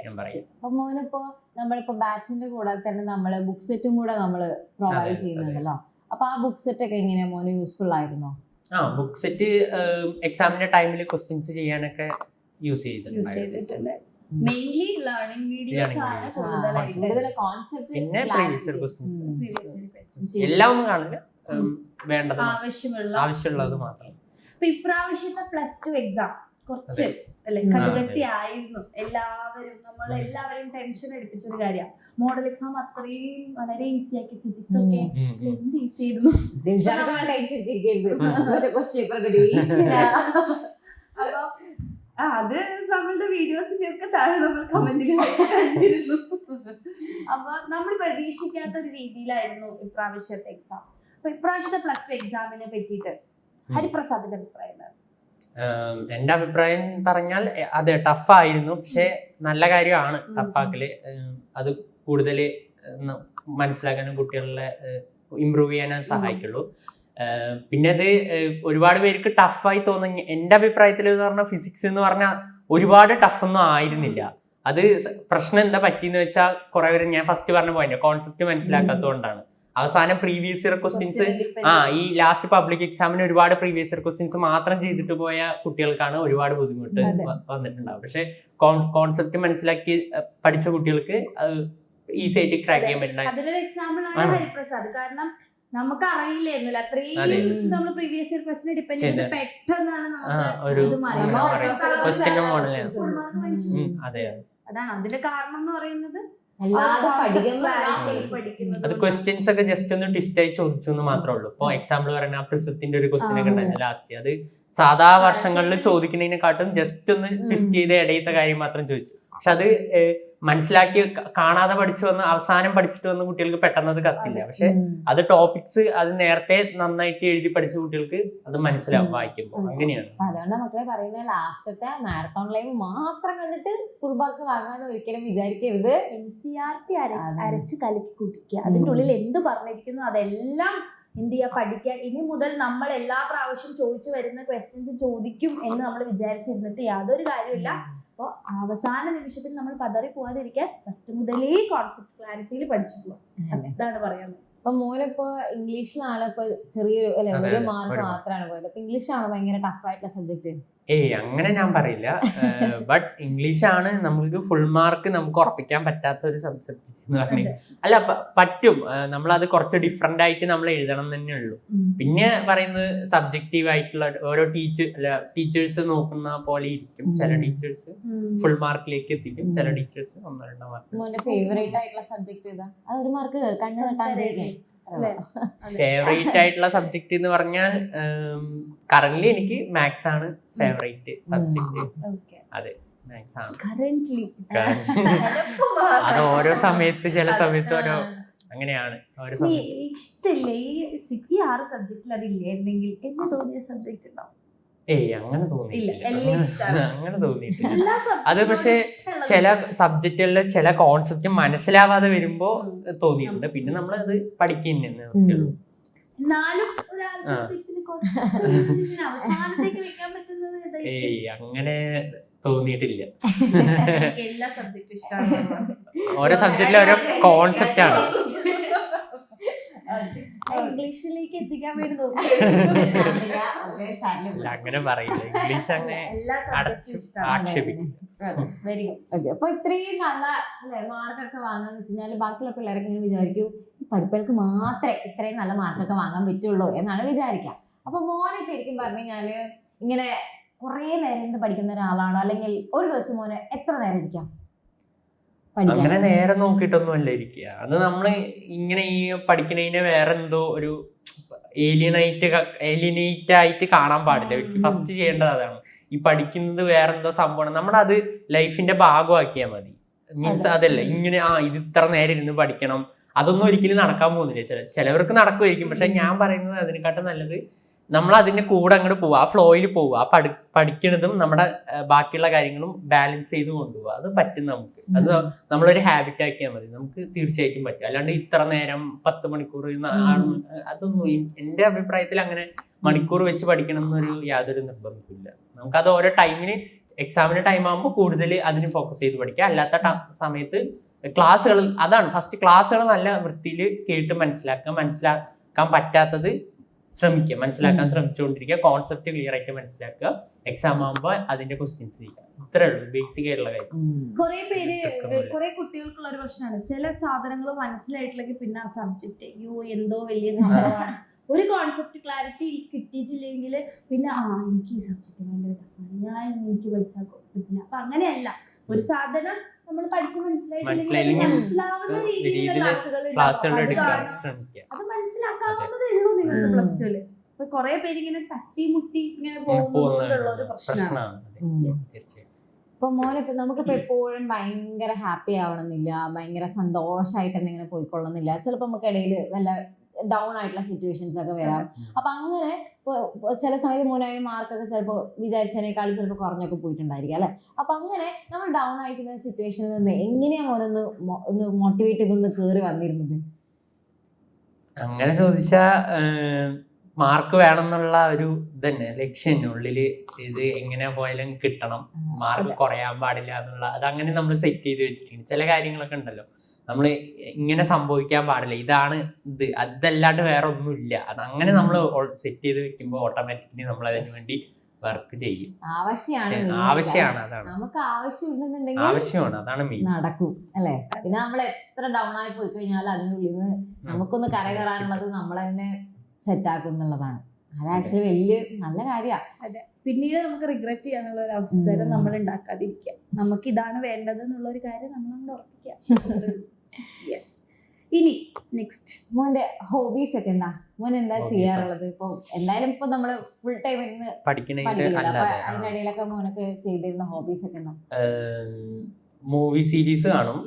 ഞാൻ പറയാം. അപ്പൊ മോനിപ്പോ നമ്മളിപ്പോ ബാച്ചിന്റെ കൂടെ തന്നെ നമ്മള് ബുക്ക് സെറ്റും കൂടെ നമ്മള് പ്രൊവൈഡ് ചെയ്യുന്നുണ്ടല്ലോ. അപ്പൊ ആ ബുക്ക് സെറ്റ് ഒക്കെ എങ്ങനെയാ മോന് യൂസ്ഫുൾ ആയിരുന്നോ? ബുക്ക് സെറ്റ് എക്സാമിന്റെ ടൈമിൽ ക്വസ്റ്റ്യൻസ് ചെയ്യാനൊക്കെ യൂസ് ചെയ്തിട്ടുണ്ട്. മെയിൻലി ലേണിംഗ് വീഡിയോസ് ആണ് കൂടുതൽ കോൺസെപ്റ്റ്, പിന്നെ പ്രീവിയസ് ഇയർ ക്വസ്റ്റ്യൻസ് എല്ലാം ഒന്നും കാണില്ല, വേണ്ടത് ആവശ്യമുള്ളത് മാത്രം. ഇപ്പൊ ഇപ്രാവശ്യത്തെ +2 എക്സാം കുറച്ച് കടുകട്ടി ആയിരുന്നു. നമ്മളെല്ലാവരും ടെൻഷൻ എടുപ്പിച്ചൊരു കാര്യമാണ്. മോഡൽ എക്സാം അത്രയും വളരെ ഈസി ആക്കി. ഫിസിക്സ് ഒക്കെ എന്ത് ഈസി ആയിരുന്നു. അപ്പൊ അത് നമ്മളുടെ വീഡിയോസിലൊക്കെ താഴെ നമ്മൾ കമന്റിൽ കണ്ടിരുന്നു. അപ്പൊ നമ്മൾ പ്രതീക്ഷിക്കാത്ത ഒരു രീതിയിലായിരുന്നു ഇപ്രാവശ്യത്തെ എക്സാം. അപ്പൊ ഇപ്രാവശ്യത്തെ +2 എക്സാമിനെ പറ്റിയിട്ട് ഹരിപ്രസാദിന്റെ അഭിപ്രായം എന്താണ്? എന്റെ അഭിപ്രായം പറഞ്ഞാൽ അത് ടഫായിരുന്നു. പക്ഷെ നല്ല കാര്യമാണ് ടഫാക്കല്. അത് കൂടുതൽ മനസ്സിലാക്കാനും കുട്ടികളെ ഇമ്പ്രൂവ് ചെയ്യാനും സഹായിക്കുള്ളൂ. പിന്നെ അത് ഒരുപാട് പേർക്ക് ടഫായി തോന്നുന്ന എന്റെ അഭിപ്രായത്തിൽ എന്ന് പറഞ്ഞാൽ ഫിസിക്സ് എന്ന് പറഞ്ഞാൽ ഒരുപാട് ടഫൊന്നും ആയിരുന്നില്ല. അത് പ്രശ്നം എന്താ പറ്റിയെന്ന് വെച്ചാൽ കുറെ പേര് ഞാൻ ഫസ്റ്റ് പറഞ്ഞ പോയിന്റ് കോൺസെപ്റ്റ് മനസ്സിലാക്കാത്തതുകൊണ്ടാണ്. അവസാനം പ്രീവിയസ് ഇയർ ക്വസ്റ്റ്യൻസ് ഈ ലാസ്റ്റ് പബ്ലിക് എക്സാമിന് ഒരുപാട് പ്രീവിയസ് ഇയർ ക്വസ്റ്റ്യൻസ് മാത്രം ചെയ്തിട്ട് പോയ കുട്ടികൾക്കാണ് ഒരുപാട് ബുദ്ധിമുട്ട് വന്നിട്ടുണ്ടാവും. പക്ഷെ കോൺസെപ്റ്റ് മനസ്സിലാക്കി പഠിച്ച കുട്ടികൾക്ക് ഈസി ആയിട്ട് ക്രാക്ക് ചെയ്യാൻ പറ്റുന്ന അതിലൊരു എക്സാമ്പിൾ ആണ് ഹരിപ്രസാദ്. കാരണം നമുക്ക് അറിയില്ലായിരുന്നല്ലോ അതെ. അത്രയും നമ്മൾ പ്രീവിയസ് ഇയർ ക്വസ്റ്റിനെ ഡിപ്പെൻഡ് ചെയ്ത് പെട്ടെന്നാണ് ഒരു ഇത് മാറിയത്. എന്താ നമ്മൾ പറയാ, ഓരോ question സ്ഥലത്ത് മോഡലാണ്. full mark വാങ്ങിച്ചു. അതെ. അതാണ് അതിന്റെ കാരണം എന്ന് പറയുന്നത് അല്ലാതെ പഠിക്കുമ്പോൾ പഠിക്കുന്നത് അത് ക്വസ്റ്റ്യൻസ് ഒക്കെ ജസ്റ്റ് ഒന്ന് ട്വിസ്റ്റ് ആയി ചോദിച്ചു എന്ന് മാത്രമേ ഉള്ളൂ. ഇപ്പൊ എക്സാമ്പിൾ പറയുന്ന ആ പ്രിസത്തിന്റെ ഒരു ക്വസ്റ്റ്യൻ ഒക്കെ ഉണ്ടായിരുന്നു ലാസ്റ്റ്, അത് സാധാ വർഷങ്ങളിൽ ചോദിക്കുന്നതിനെക്കാട്ടും ജസ്റ്റ് ഒന്ന് ട്വിസ്റ്റ് ചെയ്ത് ഇടയത്തെ കാര്യം മാത്രം ചോദിച്ചു. പക്ഷെ അത് മനസ്സിലാക്കി കാണാതെ പഠിച്ചു വന്ന് അവസാനം പഠിച്ചിട്ട് വന്ന കുട്ടികൾക്ക് പെട്ടെന്ന് അത് കത്തില്ല. പക്ഷെ അത് ടോപ്പിക്സ് അത് നേരത്തെ നന്നായിട്ട് എഴുതി പഠിച്ച കുട്ടികൾക്ക് അത് മനസ്സിലാവും വായിക്കുമ്പോൾ. അങ്ങനെയാണ്. അതുകൊണ്ട് മക്കളെ പറയുന്നത് ലാസ്റ്റത്തെ മാരത്തോൺ ലൈവ് മാത്രം കണ്ടിട്ട് ഫുൾ മാർക്ക് വാങ്ങാൻ ഒരിക്കലും വിചാരിക്കരുത്. NCERT അരച്ച് കലക്കി കുടിക്കുക. അതിന്റെ ഉള്ളിൽ എന്ത് പറഞ്ഞിരിക്കുന്നു അതെല്ലാം എന്ത് ചെയ്യുക, പഠിക്കുക. ഇനി മുതൽ നമ്മൾ എല്ലാ പ്രാവശ്യം ചോദിച്ചു വരുന്ന ക്വസ്റ്റ്യൻസ് ചോദിക്കും എന്ന് നമ്മൾ വിചാരിച്ചിരുന്നിട്ട് യാതൊരു കാര്യമില്ല. അപ്പോൾ അവസാന നിമിഷത്തിൽ നമ്മൾ പതറി പോവാതിരിക്കാൻ ഫസ്റ്റ് മുതലേ കോൺസെപ്റ്റ് ക്ലാരിറ്റിയിൽ പഠിച്ചു പോവാം. അതാണ് പറയാനുള്ളത്. അപ്പൊ മോനിപ്പോ ഇംഗ്ലീഷിലാണ് ഇപ്പൊ ചെറിയൊരു അല്ലെ അതെ, ഒരു അതെ, മാർക്ക് ഒരു മാത്രമാണ് പോയത്. അപ്പൊ ഇംഗ്ലീഷാണ് ഭയങ്കര ടഫ് ആയിട്ടുള്ള സബ്ജക്ട്. അങ്ങനെ ഞാൻ പറയില്ല. ബട്ട് ഇംഗ്ലീഷ് ആണ് നമുക്ക് ഫുൾ മാർക്ക് നമുക്ക് ഉറപ്പിക്കാൻ പറ്റാത്ത ഒരു സബ്ജക്ട് എന്ന് പറഞ്ഞാൽ. അല്ല, പറ്റും. നമ്മളത് കുറച്ച് ഡിഫറെന്റ് ആയിട്ട് നമ്മൾ എഴുതണം തന്നെ ഉള്ളൂ. പിന്നെ പറയുന്നത് സബ്ജക്റ്റീവ് ആയിട്ടുള്ള ഓരോ ടീച്ചേഴ്സ് നോക്കുന്ന പോലെ ഇരിക്കും. ചില ടീച്ചേഴ്സ് ഫുൾ മാർക്കിലേക്ക് എത്തിക്കും, ചില ടീച്ചേഴ്സ് 1-2 മാർക്ക്. മോന്റെ ഫേവറേറ്റ് ആയിട്ടുള്ള സബ്ജക്ട് ഏതാ? അത് ഒരു മാർക്ക് കണ്ണു തട്ടാണ്ടിരിക്കാൻ. ഫേവറേറ്റ് ആയിട്ടുള്ള സബ്ജക്ട് എന്ന് പറഞ്ഞാൽ കറന്റ് എനിക്ക് മാത്സ് ആണ് ഫേവറേറ്റ് സബ്ജക്ട്. അതെ, മാത്സ് ആണ് കറന്റ്ലി. അത് ഓരോ സമയത്ത് ചില സമയത്ത് ഓരോ അങ്ങനെയാണ്. ഇഷ്ടല്ലേ ഈ 6 സബ്ജക്റ്റിൽ അതില്ലായിരുന്നെങ്കിൽ എന്ന് തോന്നിയ സബ്ജക്ട് ഉണ്ടാവും? അങ്ങനെ തോന്നിയിട്ടില്ല. എല്ലാം ഇഷ്ടമാണ്. അങ്ങനെ തോന്നിയിട്ടില്ല. അത് പക്ഷെ ചില സബ്ജക്റ്റുകളിലെ ചില കോൺസെപ്റ്റ് മനസ്സിലാവാതെ വരുമ്പോ തോന്നിയിട്ടുണ്ട്. പിന്നെ നമ്മൾ അത് പഠിക്കുന്നേ. എന്നാലും അവസാനത്തേക്ക് വെക്കാൻ പറ്റുന്നത് അങ്ങനെ തോന്നിയിട്ടില്ല. എല്ലാ സബ്ജക്റ്റും ഇഷ്ടമാണ്. ഓരോ സബ്ജക്റ്റിലും ഓരോ കോൺസെപ്റ്റ് ആണ്. ഇംഗ്ലീഷിലേക്ക് എത്തിക്കാൻ വേണ്ടി അങ്ങനെ പറയില്ല. ഇംഗ്ലീഷ് അങ്ങനെ ആക്ഷേപിക്കും. Very good. അപ്പൊ ഇത്രയും നല്ല മാർക്കൊക്കെ വാങ്ങാന്ന് വെച്ച് കഴിഞ്ഞാൽ ബാക്കിയുള്ള പിള്ളേരൊക്കെ ഇങ്ങനെ വിചാരിക്കും പഠിപ്പുകൾക്ക് മാത്രമേ ഇത്രയും നല്ല മാർക്കൊക്കെ വാങ്ങാൻ പറ്റുള്ളൂ എന്നാണ് വിചാരിക്കുക. അപ്പൊ മോനെ ശരിക്കും പറഞ്ഞു കഴിഞ്ഞാല് ഇങ്ങനെ കുറെ നേരം ഇരുന്ന് പഠിക്കുന്ന ഒരാളാണോ, അല്ലെങ്കിൽ ഒരു ദിവസം മോനെ എത്ര നേരം ഇരിക്കാം? അങ്ങനെ നേരെ നോക്കിയിട്ടൊന്നും അല്ല ഇരിക്കുക. അത് നമ്മള് ഇങ്ങനെ ഈ പഠിക്കുന്നതിനെ വേറെ എന്തോ ഒരു ഏലിയനേറ്റ് ആയിട്ട് കാണാൻ പാടില്ല. ഫസ്റ്റ് ചെയ്യേണ്ടത് അതാണ്. ഈ പഠിക്കുന്നത് വേറെന്തോ സംഭവമാണ്. നമ്മളത് ലൈഫിന്റെ ഭാഗമാക്കിയാൽ മതി. മീൻസ് അതല്ല ഇങ്ങനെ ഇത് ഇത്ര നേരം ഇരുന്ന് പഠിക്കണം, അതൊന്നും ഒരിക്കലും നടക്കാൻ പോകുന്നില്ല. ചിലവർക്ക് നടക്കുമായിരിക്കും. പക്ഷെ ഞാൻ പറയുന്നത് അതിനെക്കാട്ടും നല്ലത് നമ്മൾ അതിന്റെ കൂടെ അങ്ങോട്ട് പോവുക, ആ ഫ്ലോയിൽ പോവുക, ആ പഠിക്കുന്നതും നമ്മുടെ ബാക്കിയുള്ള കാര്യങ്ങളും ബാലൻസ് ചെയ്ത് കൊണ്ടുപോവുക. അത് പറ്റും നമുക്ക്. അത് നമ്മളൊരു ഹാബിറ്റ് ആക്കിയാൽ മതി. നമുക്ക് തീർച്ചയായിട്ടും പറ്റും. അല്ലാണ്ട് ഇത്ര നേരം 10 മണിക്കൂർ അതൊന്നും എന്റെ അഭിപ്രായത്തിൽ അങ്ങനെ മണിക്കൂർ വെച്ച് പഠിക്കണം എന്നൊരു യാതൊരു നിർബന്ധമില്ല. നമുക്കത് ഓരോ ടൈമിന് എക്സാമിന് ടൈം ആകുമ്പോൾ കൂടുതൽ അതിന് ഫോക്കസ് ചെയ്ത് പഠിക്കുക. അല്ലാത്ത സമയത്ത് ക്ലാസ്സുകൾ, അതാണ് ഫസ്റ്റ് ക്ലാസ്സുകൾ നല്ല വൃത്തിയിൽ കേട്ട് മനസ്സിലാക്കാൻ പറ്റാത്തത് ശ്രമിക്കുക, മനസ്സിലാക്കാൻ ശ്രമിച്ചുകൊണ്ടിരിക്കുക. കോൺസെപ്റ്റ് ക്ലിയർ ആയിട്ട് മനസ്സിലാക്കുക. എക്സാം ആകുമ്പോൾ അതിന്റെ ക്വസ്റ്റ്യൻസ് ചെയ്യുക. ഇത്രേ ഉള്ളൂ ബേസിക് ആയിട്ടുള്ള കാര്യം. കുറെ കുട്ടികൾക്കുള്ള ഒരു പ്രശ്നമാണ്, ചില സാധനങ്ങൾ മനസ്സിലായിട്ടില്ലെങ്കിൽ പിന്നെ ആ സബ്ജക്ട് എന്തോ വലിയ സംഭവമാണ്. ഒരു കോൺസെപ്റ്റ് ക്ലാരിറ്റി കിട്ടിയിട്ടില്ലെങ്കിൽ പിന്നെ എനിക്ക് ഈ സബ്ജക്ട് ഭയങ്കര ടഫാണ്, എനിക്ക് പഠിച്ചാൽ പറ്റില്ല. അപ്പൊ അങ്ങനെയല്ല, ഒരു സാധനം നമ്മൾ പഠിച്ച് മനസ്സിലായിട്ടില്ലെങ്കിൽ മനസ്സിലാവുന്ന രീതിയിലുള്ള ക്ലാസ്സുകൾ അത് മനസ്സിലാക്കാവുന്നതേ ഉള്ളൂ നിങ്ങൾക്ക് പ്ലസ് ടുല്. അപ്പൊ കുറെ പേര് ഇങ്ങനെ തട്ടിമുട്ടി ഇങ്ങനെ പോകുന്നതുള്ള ഒരു പ്രശ്നമാണ്. ഇപ്പൊ മോനിപ്പോ നമുക്കിപ്പോ എപ്പോഴും ഭയങ്കര ഹാപ്പി ആവണമെന്നില്ല, ഭയങ്കര സന്തോഷമായിട്ട് തന്നെ ഇങ്ങനെ പോയിക്കൊള്ളുന്നില്ല. ചിലപ്പോ നമുക്ക് ഇടയിൽ വല്ല ഡൗൺ ആയിട്ടുള്ള സിറ്റുവേഷൻസ് ഒക്കെ വരാം. അപ്പൊ അങ്ങനെ ചില സമയത്ത് മോനായ മാർക്കൊക്കെ ചിലപ്പോൾ വിചാരിച്ചതിനേക്കാൾ ചിലപ്പോൾ കുറഞ്ഞൊക്കെ പോയിട്ടുണ്ടായിരിക്കും അല്ലെ. അപ്പൊ അങ്ങനെ നമ്മൾ ഡൗൺ ആയിരിക്കുന്ന സിറ്റുവേഷനിൽ നിന്ന് എങ്ങനെയാ മോനൊന്ന് മോട്ടിവേറ്റ് ചെയ്തൊന്ന് കേറി വന്നിരുന്നത്? അങ്ങനെ ചോദിച്ചാ മാർക്ക് വേണം എന്നുള്ള ഒരു ഇതന്നെ ലക്ഷ്യം ഉള്ളില്. ഇത് എങ്ങനെ പോയാലും കിട്ടണം, മാർക്ക് കുറയാൻ പാടില്ല എന്നുള്ള അതങ്ങനെ നമ്മൾ സെറ്റ് ചെയ്ത് വെച്ചിട്ടുണ്ട്. ചില കാര്യങ്ങളൊക്കെ ഉണ്ടല്ലോ നമ്മൾ ഇങ്ങനെ സംഭവിക്കാൻ പാടില്ല, ഇതാണ് ഇത്, അതല്ലാണ്ട് വേറെ ഒന്നുമില്ല. അതങ്ങനെ നമ്മൾ സെറ്റ് ചെയ്ത് വെക്കുമ്പോൾ ഓട്ടോമാറ്റിക്കലി നമ്മൾ അതിന് വേണ്ടി വർക്ക് ചെയ്യും. ആവശ്യമാണ് അതാണ് നമുക്ക് ആവശ്യം ഉണ്ടെന്നുണ്ടെങ്കിൽ ആവശ്യമാണ്, അതാണ് മെയിൻ. നടക്കും അല്ലെ. പിന്നെ നമ്മൾ എത്ര ഡൗൺ ആയി പോയി കഴിഞ്ഞാൽ അതിനുള്ളിൽ നിന്ന് നമുക്കൊന്ന് കരകയറാനുള്ളത് നമ്മൾ തന്നെ സെറ്റ് ആക്കും എന്നുള്ളതാണ്. അത് ആക്ച്വലി വലിയ നല്ല കാര്യമാണ്. അതെ, പിന്നീട് നമുക്ക് റിഗ്രറ്റ് ചെയ്യാനുള്ള ഒരു അവസരം നമ്മൾ ഉണ്ടാക്കാതിരിക്കുക. നമുക്ക് ഇതാണ് വേണ്ടത് എന്നുള്ള ഒരു കാര്യം നമ്മൾ ഉറപ്പിക്കുക. യെസ്. ഇനി നെക്സ്റ്റ് മോന്റെ ഹോബീസ് ഒക്കെ എന്താ? മോൻ എന്താ ചെയ്യാറുള്ളത്? ഇപ്പൊ എന്തായാലും ഇപ്പൊ നമ്മള് ഫുൾ ടൈം ഇരുന്ന് പഠിക്കുന്നില്ല, അപ്പൊ അതിനിടയിലൊക്കെ മോനൊക്കെ ചെയ്തിരുന്ന ഹോബീസ് ഒക്കെ എന്താ? മൂവി സീരീസ് കാണും.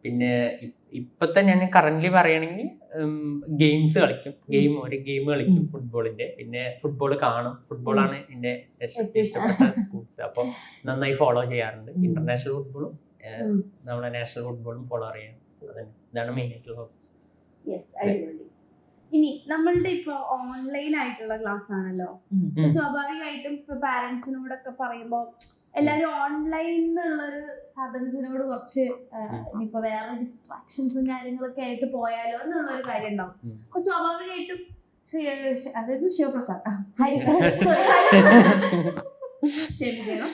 പിന്നെ ഇപ്പത്തെ ഞാൻ കറന്റ് പറയുകയാണെങ്കിൽ ഗെയിംസ് കളിക്കും. ഒരു ഗെയിം കളിക്കും ഫുട്ബോളിന്റെ. പിന്നെ ഫുട്ബോൾ കാണും. ഫുട്ബോളാണ് എന്റെ ഇഷ്ടപ്പെട്ട സ്പോർട്സ്. അപ്പോൾ നന്നായി ഫോളോ ചെയ്യാറുണ്ട്. ഇന്റർനാഷണൽ ഫുട്ബോളും നമ്മളെ നാഷണൽ ഫുട്ബോളും ഫോളോ ചെയ്യാം. ഇതാണ് മെയിൻ ആയിട്ടുള്ള ഹോബീസ്. യെസ്, അടിപൊളി. ഇനി നമ്മളുടെ ഇപ്പൊ ഓൺലൈൻ ആയിട്ടുള്ള ക്ലാസ് ആണല്ലോ. സ്വാഭാവികമായിട്ടും ഇപ്പൊ പാരന്റ്സിനോടൊക്കെ പറയുമ്പോ എല്ലാരും ഓൺലൈൻ എന്നുള്ളൊരു സാധനത്തിനോട് കുറച്ച് ഇനിയിപ്പോ വേറെ ഡിസ്ട്രാക്ഷൻസും കാര്യങ്ങളൊക്കെ ആയിട്ട് പോയാലോ എന്നുള്ളൊരു കാര്യം ഉണ്ടാവും. അപ്പൊ സ്വാഭാവികമായിട്ടും അതായത് ശിവപ്രസാദ് ക്ഷമിക്കണം.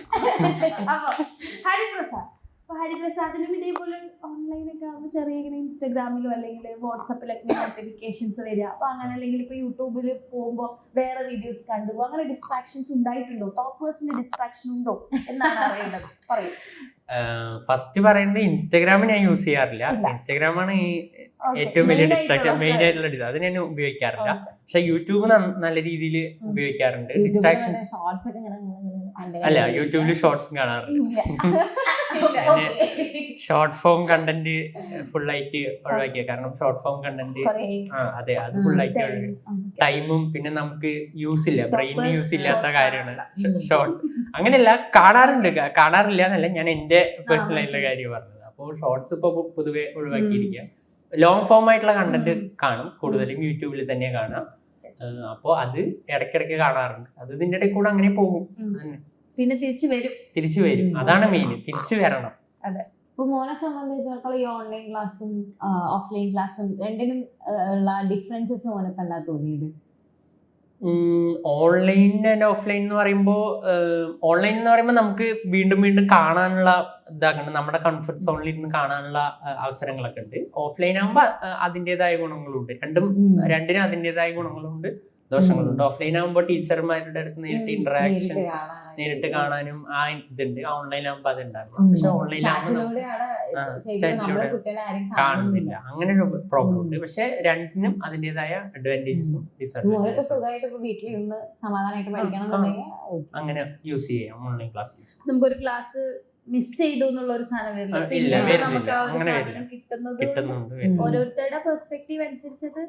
അപ്പൊ ഹരിപ്രസാദിനും ഇതേപോലെ ഓൺലൈനൊക്കെ ആകുമ്പോൾ ചെറിയ ഇങ്ങനെ ഇൻസ്റ്റാഗ്രാമിലോ അല്ലെങ്കിൽ വാട്സാപ്പിലൊക്കെ നോട്ടിഫിക്കേഷൻസ് വരിക. അപ്പൊ അങ്ങനെ അല്ലെങ്കിൽ ഇപ്പൊ യൂട്യൂബിൽ പോകുമ്പോൾ വേറെ വീഡിയോസ് കണ്ടുപോകും. അങ്ങനെ ഡിസ്ട്രാക്ഷൻസ് ഉണ്ടായിട്ടുണ്ടോ? ടോപ്പേഴ്സിന്റെ ഡിസ്ട്രാക്ഷൻ ഉണ്ടോ എന്നാണ് അറിയേണ്ടത്. പറയൂ. ഫസ്റ്റ് പറയുന്നത് ഇൻസ്റ്റാഗ്രാം ഞാൻ യൂസ് ചെയ്യാറില്ല. ഇൻസ്റ്റാഗ്രാമാണ് ഈ ഏറ്റവും വലിയ ഡിസ്ട്രാക്ഷൻ, മെയിൻ ആയിട്ടുള്ള ഡിസ്ട്രാക്ഷൻ. അത് ഞാൻ ഉപയോഗിക്കാറില്ല. പക്ഷെ യൂട്യൂബ് നല്ല രീതിയിൽ ഉപയോഗിക്കാറുണ്ട്. ഡിസ്ട്രാക്ഷൻ അല്ല, യൂട്യൂബിൽ ഷോർട്സും കാണാറുണ്ട്. ഷോർട്ട് ഫോം കണ്ടന്റ് ഫുള്ളായിട്ട് ഒഴിവാക്കിയ, കാരണം ഷോർട്ട് ഫോം കണ്ടന്റ് അതെ അത് ഫുള്ളായിട്ട് ടൈമും പിന്നെ നമുക്ക് യൂസ് ഇല്ല, ബ്രെയിൻ യൂസ് ഇല്ലാത്ത കാര്യമാണ് ഷോർട്സ്. അങ്ങനെയല്ല, കാണാറില്ല എന്നല്ല, ഞാൻ എന്റെ പേഴ്സണൽ ആയിട്ടുള്ള കാര്യം പറഞ്ഞത്. അപ്പോൾ ഷോർട്സ് ഇപ്പൊ പൊതുവെ ഒഴിവാക്കിയിരിക്കുക. ലോങ് ഫോം ആയിട്ടുള്ള കണ്ടന്റ് കാണും, കൂടുതലും യൂട്യൂബിൽ തന്നെ കാണാം. അപ്പോൾ അത് ഇടയ്ക്കിടയ്ക്ക് കാണാറുണ്ട്. അത് ഇതിന്റെ ഇടയിൽ കൂടെ അങ്ങനെ പോകും. പിന്നെ തിരിച്ചു വരും. അതാണ് മെയിൻ, തിരിച്ചു വരണം. അതെ. ഇപ്പൊ മോനെ സംബന്ധിച്ചിടത്തോളം ഈ ഓൺലൈൻ ക്ലാസ്സും ഓഫ്ലൈൻ ക്ലാസ്സും രണ്ടിനും ഉള്ള ഡിഫറൻസസ് മോനൊക്കെ എന്താ തോന്നിയത്? ഓൺലൈൻ ആൻഡ് ഓഫ്ലൈൻ എന്ന് പറയുമ്പോൾ, ഓൺലൈൻ എന്ന് പറയുമ്പോൾ നമുക്ക് വീണ്ടും വീണ്ടും കാണാനുള്ള ഇതാക്കണം, നമ്മുടെ കംഫർട്ട് സോണിൽ ഇരുന്ന് കാണാനുള്ള അവസരങ്ങളൊക്കെ ഉണ്ട്. ഓഫ്ലൈൻ ആകുമ്പോൾ അതിൻ്റെതായ ഗുണങ്ങളുണ്ട്. രണ്ടിനും അതിൻ്റെതായ ഗുണങ്ങളുണ്ട്, ദോഷങ്ങളുണ്ട്. ഓഫ്ലൈൻ ആകുമ്പോൾ ടീച്ചർമാരുടെ അടുത്ത് നേരിട്ട് ഇന്ററാക്ഷൻസ് നേരിട്ട് കാണാനും ആ ഇതുണ്ട്. ഓൺലൈൻ ആകുമ്പോൾ അതുണ്ടാവില്ല. പക്ഷെ ഓൺലൈൻ കാണുന്നില്ല, അങ്ങനെ ഒരു പ്രോബ്ലം ഉണ്ട്. പക്ഷെ രണ്ടിനും അതിൻ്റെതായ അഡ്വാൻറ്റേജസും ഡിസഡ്വാൻറ്റേജസും. അങ്ങനെ യൂസ് ചെയ്യാം ഓൺലൈൻ ക്ലാസ്. നമുക്കൊരു ക്ലാസ് മിസ് ചെയ്തു എന്നുള്ള ഒരു സാധനം കിട്ടുന്നുണ്ട്. ഓരോരുത്തരുടെ പെർസ്പെക്റ്റീവ് അനുസരിച്ചത്.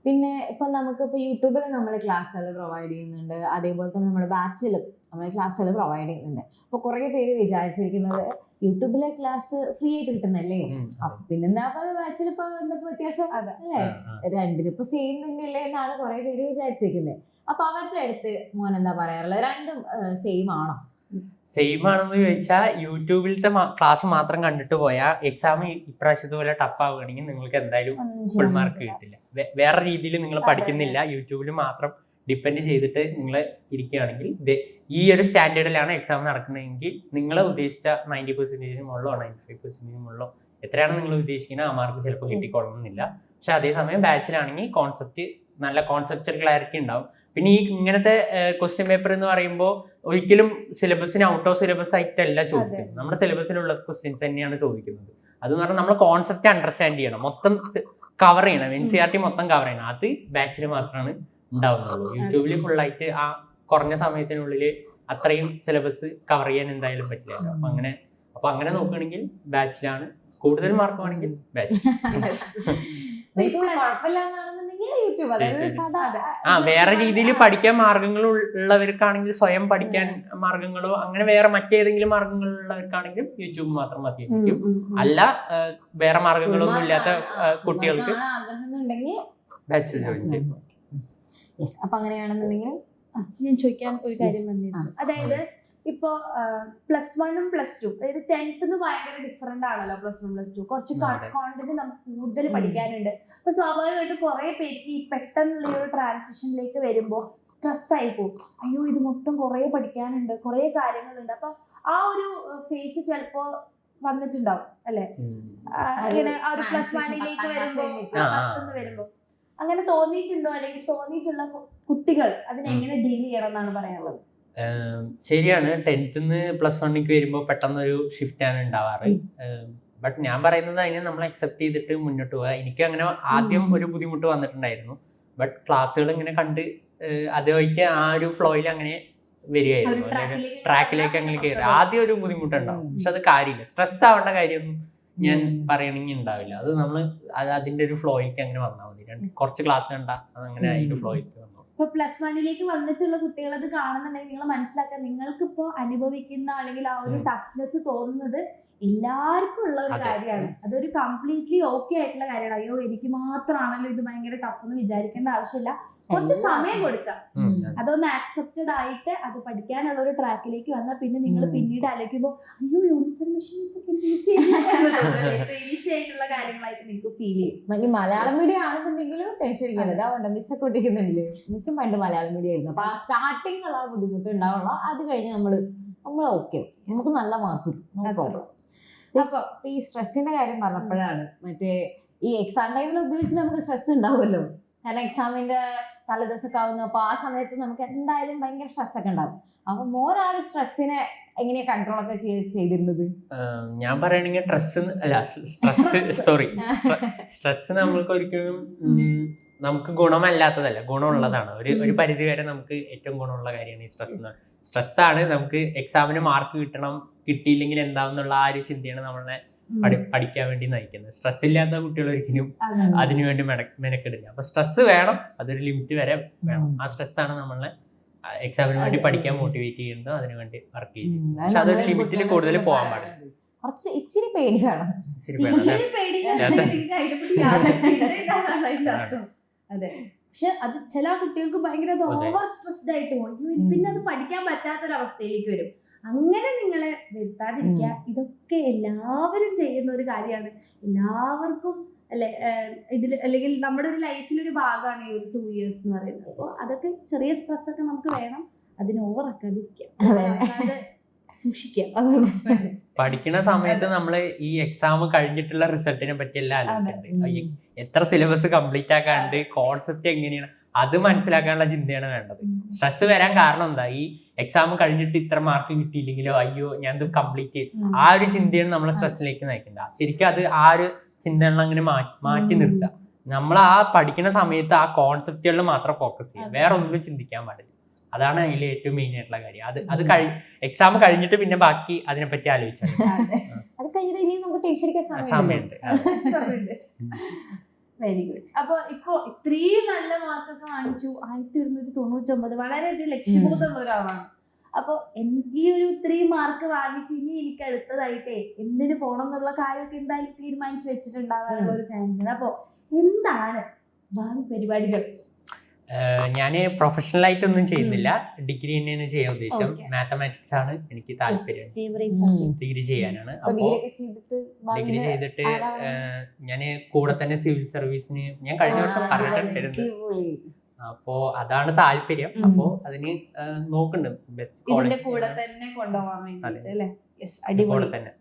പിന്നെ ഇപ്പൊ നമുക്കിപ്പോ യൂട്യൂബിൽ നമ്മൾ ക്ലാസ്സുകൾ പ്രൊവൈഡ് ചെയ്യുന്നുണ്ട്, അതേപോലെ തന്നെ നമ്മുടെ ബാച്ചിലും നമ്മൾ ക്ലാസ്സുകൾ പ്രൊവൈഡ് ചെയ്യുന്നുണ്ട്. അപ്പൊ കുറെ പേര് വിചാരിച്ചിരിക്കുന്നത് യൂട്യൂബിലെ ക്ലാസ് ഫ്രീ ആയിട്ട് കിട്ടുന്നല്ലേ, പിന്നെന്താ ബാച്ചിൽ ഇപ്പൊ എന്തൊക്കെ വ്യത്യാസം അല്ലേ, രണ്ടിനിപ്പോ സെയിം തന്നെയല്ലേ എന്നാണ് കുറെ പേര് വിചാരിച്ചിരിക്കുന്നത്. അപ്പൊ അവരുടെ അടുത്ത് മോൻ എന്താ പറയാറുള്ളത്? രണ്ടും സെയിം ആണോ? സെയിം ആണെന്ന് ചോദിച്ചാൽ യൂട്യൂബിലത്തെ ക്ലാസ് മാത്രം കണ്ടിട്ട് പോയാൽ എക്സാം ഇപ്രാവശ്യത്തെ പോലെ ടഫ് ആവുകയാണെങ്കിൽ നിങ്ങൾക്ക് എന്തായാലും ഫുൾ മാർക്ക് കിട്ടില്ല. വേറെ രീതിയിൽ നിങ്ങൾ പഠിക്കുന്നില്ല, യൂട്യൂബിൽ മാത്രം ഡിപ്പെൻഡ് ചെയ്തിട്ട് നിങ്ങൾ ഇരിക്കുകയാണെങ്കിൽ ഈ ഒരു സ്റ്റാൻഡേർഡിലാണ് എക്സാം നടക്കുന്നതെങ്കിൽ നിങ്ങൾ ഉദ്ദേശിച്ച 90% മുകളിലോ 95% മുകളിലോ എത്രയാണ് നിങ്ങൾ ഉദ്ദേശിക്കുന്നത് ആ മാർക്ക് ചിലപ്പോൾ കിട്ടിക്കൊള്ളണമെന്നില്ല. പക്ഷെ അതേസമയം ബാച്ചിലാണെങ്കിൽ നല്ല കോൺസെപ്ച്വൽ ക്ലാരിറ്റി ഉണ്ടാവും. പിന്നെ ഈ ഇങ്ങനത്തെ ക്വസ്റ്റ്യൻ പേപ്പർ എന്ന് പറയുമ്പോൾ ഒരിക്കലും സിലബസിന് ഔട്ട് ഓഫ് സിലബസ് ആയിട്ടല്ല ചോദിക്കുന്നത്, നമ്മുടെ സിലബസിലുള്ള ക്വസ്റ്റ്യൻസ് തന്നെയാണ് ചോദിക്കുന്നത്. അതെന്ന് പറഞ്ഞാൽ നമ്മൾ കോൺസെപ്റ്റ് അണ്ടർസ്റ്റാൻഡ് ചെയ്യണം, മൊത്തം കവർ ചെയ്യണം, NCERT മൊത്തം കവർ ചെയ്യണം. അത് ബാച്ചിൽ മാത്രമാണ് ഉണ്ടാവുന്നുള്ളൂ. യൂട്യൂബിൽ ഫുള്ളായിട്ട് ആ കുറഞ്ഞ സമയത്തിനുള്ളിൽ അത്രയും സിലബസ് കവർ ചെയ്യാൻ എന്തായാലും പറ്റില്ല. അപ്പൊ അങ്ങനെ നോക്കുകയാണെങ്കിൽ ബാച്ചിലാണ് കൂടുതൽ മാർക്ക് വേണമെങ്കിൽ ബാച്ച്. വേറെ രീതിയിൽ പഠിക്കാൻ മാർഗങ്ങൾ ഉള്ളവർക്കാണെങ്കിൽ സ്വയം പഠിക്കാൻ മാർഗങ്ങളോ അങ്ങനെ വേറെ മറ്റേതെങ്കിലും മാർഗങ്ങളുള്ളവർക്കാണെങ്കിൽ യൂട്യൂബ് മാത്രം മതിയായിരിക്കും. അല്ല വേറെ മാർഗങ്ങളൊന്നും ഇല്ലാത്ത കുട്ടികൾക്ക് ബാച്ചിൽ ജോയിൻ ചെയ്യും. അപ്പൊ അങ്ങനെയാണെന്നുണ്ടെങ്കിൽ ഞാൻ ചോദിക്കാൻ ഒരു കാര്യം വന്നിരുന്നു. അതായത് ഇപ്പൊ +1 +2 അതായത് 10th ഭയങ്കര ഡിഫറെന്റ് ആണല്ലോ. +1 +2 കുറച്ച് കോണ്ടന്റ് നമുക്ക് കൂടുതൽ പഠിക്കാനുണ്ട്. അപ്പൊ സ്വാഭാവികമായിട്ട് കുറെ പേർക്ക് ഈ പെട്ടെന്നുള്ള ഒരു ട്രാൻസിഷനിലേക്ക് വരുമ്പോൾ സ്ട്രെസ് ആയി പോകും. അയ്യോ ഇത് മൊത്തം കുറെ പഠിക്കാനുണ്ട്, കുറെ കാര്യങ്ങളുണ്ട്. അപ്പൊ ആ ഒരു ഫേസ് ചിലപ്പോ വന്നിട്ടുണ്ടാവും അല്ലെ, അങ്ങനെ ആ ഒരു +1 വരുമ്പോ 10 വരുമ്പോ അങ്ങനെ തോന്നിയിട്ടുണ്ടോ? അല്ലെങ്കിൽ തോന്നിയിട്ടുള്ള കുട്ടികൾ അതിനെങ്ങനെ ഡീൽ ചെയ്യണം എന്നാണ് പറയാനുള്ളത്? ശരിയാണ്, 10th +1 വരുമ്പോൾ പെട്ടെന്നൊരു ഷിഫ്റ്റ് ആണ് ഉണ്ടാവാറ്. ബട്ട് ഞാൻ പറയുന്നത് അതിനെ നമ്മൾ അക്സെപ്റ്റ് ചെയ്തിട്ട് മുന്നോട്ട് പോവുക. എനിക്ക് അങ്ങനെ ആദ്യം ഒരു ബുദ്ധിമുട്ട് വന്നിട്ടുണ്ടായിരുന്നു. ബട്ട് ക്ലാസ്സുകൾ ഇങ്ങനെ കണ്ട് അതുമായിട്ട് ആ ഒരു ഫ്ലോയിൽ അങ്ങനെ വരികയായിരുന്നു, ട്രാക്കിലേക്ക് അങ്ങനെ കയറി. ആദ്യം ഒരു ബുദ്ധിമുട്ടുണ്ടാവും, പക്ഷെ അത് കാര്യമില്ല. സ്ട്രെസ് ആവേണ്ട കാര്യമൊന്നും ഞാൻ പറയണമെങ്കിൽ ഉണ്ടാവില്ല. അത് നമ്മൾ അതിന്റെ ഒരു ഫ്ലോയിലേക്ക് അങ്ങനെ വന്നാൽ മതി. കുറച്ച് ക്ലാസ് കണ്ടാൽ അതങ്ങനെ അതിന്റെ ഫ്ലോയിലേക്ക് വന്നു. ഇപ്പൊ +1 വന്നിട്ടുള്ള കുട്ടികൾ അത് കാണുന്നുണ്ടെങ്കിൽ നിങ്ങൾ മനസ്സിലാക്കുക, നിങ്ങൾക്ക് ഇപ്പോ അനുഭവിക്കുന്ന അല്ലെങ്കിൽ ആ ഒരു ടഫ്നെസ് തോന്നുന്നത് എല്ലാവർക്കും ഉള്ള ഒരു കാര്യമാണ്. അതൊരു കംപ്ലീറ്റ്ലി ഓക്കെ ആയിട്ടുള്ള കാര്യമാണ്. അയ്യോ എനിക്ക് മാത്രമാണല്ലോ ഇത് ഭയങ്കര ടഫ് എന്ന് വിചാരിക്കേണ്ട ആവശ്യമില്ല. കുറച്ച് സമയം കൊടുക്കാം, അതൊന്ന് ആക്സെപ്റ്റഡ് ആയിട്ട് അത് പഠിക്കാനുള്ള ഒരു ട്രാക്കിലേക്ക് വന്നാൽ പിന്നെ നിങ്ങൾ പിന്നീട് ആലോചിക്കുമ്പോൾ അയ്യോ ഇൻഫർമേഷൻസ് ഒക്കെ ഈസി ആയിട്ടുള്ള കാര്യങ്ങളായിട്ട് നിങ്ങൾക്ക് ഫീൽ ചെയ്യും. മലയാളം മീഡിയം ആണെന്നുണ്ടെങ്കിലും ടെൻഷൻ അടിക്കുന്നത് അതുകൊണ്ട് മിസ്സൊക്കെ ഒട്ടിക്കുന്നില്ലേ. മിസ്സും പണ്ട് മലയാളം മീഡിയം ആയിരുന്നു. അപ്പൊ ആ സ്റ്റാർട്ടിങ് ഉള്ള ബുദ്ധിമുട്ട് ഉണ്ടാവുള്ള, അത് കഴിഞ്ഞ് നമ്മൾ ഓക്കെ, നമുക്ക് നല്ല മാർക്ക് കിട്ടും, നോ പ്രോബ്ലം. അപ്പൊ ഈ സ്ട്രെസ്സിന്റെ കാര്യം പറഞ്ഞപ്പോഴാണ് മറ്റേ ഈ എക്സാം ടൈമിൽ ഉപയോഗിച്ച് നമുക്ക് സ്ട്രെസ് ഉണ്ടാവുമല്ലോ. കാരണം എക്സാമിന്റെ തലേദിവസമൊക്കെ ആവുന്നു. അപ്പൊ ആ സമയത്ത് നമുക്ക് എന്തായാലും ഭയങ്കര സ്ട്രെസ് ഒക്കെ ഉണ്ടാവും. അപ്പൊ മോൻ ആ ഒരു സ്ട്രെസ്സിനെ എങ്ങനെയാ കൺട്രോൾ ഒക്കെ ചെയ്തിരുന്നത്? ഞാൻ പറയണെങ്കിൽ സ്ട്രെസ് നമ്മൾക്ക് ഒരിക്കലും നമുക്ക് ഗുണമല്ലാത്തതല്ല, ഗുണമുള്ളതാണ്. ഒരു പരിധി വരെ നമുക്ക് ഏറ്റവും ഗുണമുള്ള കാര്യമാണ് ഈ സ്ട്രെസ്. സ്ട്രെസ്സാണ് നമുക്ക് എക്സാമിന് മാർക്ക് കിട്ടിയില്ലെങ്കിൽ എന്താവുന്നുള്ള ആ ഒരു ചിന്തയാണ് നമ്മളെ പഠിക്കാൻ വേണ്ടി നയിക്കുന്നത്. സ്ട്രെസ് ഇല്ലാത്ത കുട്ടികൾ ഒരിക്കലും അതിനുവേണ്ടി മെനക്കെടില്ല. അപ്പൊ സ്ട്രെസ് വേണം, അതൊരു ലിമിറ്റ് വരെ വേണം. ആ സ്ട്രെസ്സാണ് നമ്മളെ എക്സാമിന് വേണ്ടി പഠിക്കാൻ മോട്ടിവേറ്റ് ചെയ്യുന്നത്, അതിനുവേണ്ടി വർക്ക് ചെയ്യുന്നത്. പക്ഷെ അതൊരു ലിമിറ്റിൽ കൂടുതൽ പോകാൻ പാടില്ല. കുറച്ച് ഇച്ചിരി പേടി വേണം. അതെ, പക്ഷെ അത് ചില കുട്ടികൾക്ക് ഭയങ്കര ഓവർ സ്ട്രെസ്ഡ് ആയിട്ട് പോകും. പിന്നെ അത് പഠിക്കാൻ പറ്റാത്തൊരവസ്ഥയിലേക്ക് വരും. അങ്ങനെ നിങ്ങളെ വരുത്താതിരിക്കുക. ഇതൊക്കെ എല്ലാവരും ചെയ്യുന്ന ഒരു കാര്യമാണ്. എല്ലാവർക്കും അല്ലെ ഇതിൽ, അല്ലെങ്കിൽ നമ്മുടെ ഒരു ലൈഫിലൊരു ഭാഗമാണ് ഈ ഒരു 2 years എന്ന് പറയുന്നത്. അപ്പോൾ അതൊക്കെ ചെറിയ സ്ട്രെസ് ഒക്കെ നമുക്ക് വേണം, അതിന് ഓവർ ആക്കാതിരിക്കുക, സൂക്ഷിക്കുക. പഠിക്കുന്ന സമയത്ത് നമ്മൾ ഈ എക്സാം കഴിഞ്ഞിട്ടുള്ള റിസൾട്ടിനെ പറ്റിയല്ല ആലോചിക്കേണ്ടത്. എത്ര സിലബസ് കംപ്ലീറ്റ് ആക്കാണ്ട് കോൺസെപ്റ്റ് എങ്ങനെയാണ് അത് മനസ്സിലാക്കാനുള്ള ചിന്തയാണ് വേണ്ടത്. സ്ട്രെസ് വരാൻ കാരണം എന്താ? ഈ എക്സാം കഴിഞ്ഞിട്ട് ഇത്ര മാർക്ക് കിട്ടിയില്ലെങ്കിലോ, അയ്യോ ഞാൻ ഇത് കംപ്ലീറ്റ് ചെയ്യും, ആ ഒരു ചിന്തയാണ് നമ്മളെ സ്ട്രെസ്സിലേക്ക് നയിക്കേണ്ടത്. ശരിക്കും അത് ആ ഒരു ചിന്തകൾ അങ്ങനെ മാറ്റി നിർത്തുക. നമ്മൾ ആ പഠിക്കുന്ന സമയത്ത് ആ കോൺസെപ്റ്റുകളിൽ മാത്രം ഫോക്കസ് ചെയ്യുക, വേറെ ഒന്നും ചിന്തിക്കാൻ പാടില്ല. അതാണ് അതിൽ ഏറ്റവും മെയിൻ ആയിട്ടുള്ള കാര്യം. അത് എക്സാം കഴിഞ്ഞിട്ട് പിന്നെ ബാക്കി അതിനെപ്പറ്റി ആലോചിച്ചാൽ സമയമുണ്ട്. Very good. അപ്പൊ ഇപ്പൊ ഇത്രയും നല്ല മാർക്കൊക്കെ വാങ്ങിച്ചു, 1199, വളരെ ലക്ഷ്യബോധമുള്ള ഒരാളാണ്. അപ്പൊ ഈ ഒരു 3 മാർക്ക് വാങ്ങിച്ച് ഇനി എനിക്ക് അടുത്തതായിട്ടേ എന്തിനു പോകണം എന്നുള്ള കാര്യമൊക്കെ എന്തായാലും തീരുമാനിച്ചു വെച്ചിട്ടുണ്ടാകാനുള്ള ഒരു ചാൻസ്. അപ്പൊ എന്താണ് ഭാവി പരിപാടികൾ? ഞാൻ പ്രൊഫഷണൽ ആയിട്ടൊന്നും ചെയ്യുന്നില്ല, ഡിഗ്രി തന്നെയാണ് ചെയ്യാൻ ഉദ്ദേശം. മാത്തമാറ്റിക്സ് ആണ് എനിക്ക് താല്പര്യം, ഡിഗ്രി ചെയ്യാനാണ്. അപ്പോ ഡിഗ്രി ചെയ്തിട്ട് ഞാൻ കൂടെ തന്നെ സിവിൽ സർവീസിന് ഞാൻ കഴിഞ്ഞ വർഷം പറഞ്ഞിട്ടുണ്ട്. അപ്പോ അതാണ് താല്പര്യം. അപ്പോ അതിന് നോക്കുന്നുണ്ട് ബെസ്റ്റ് കോളേജ് കൂടെ തന്നെ കൊണ്ടുപോകാൻ വേണ്ടിട്ട്. തന്നെ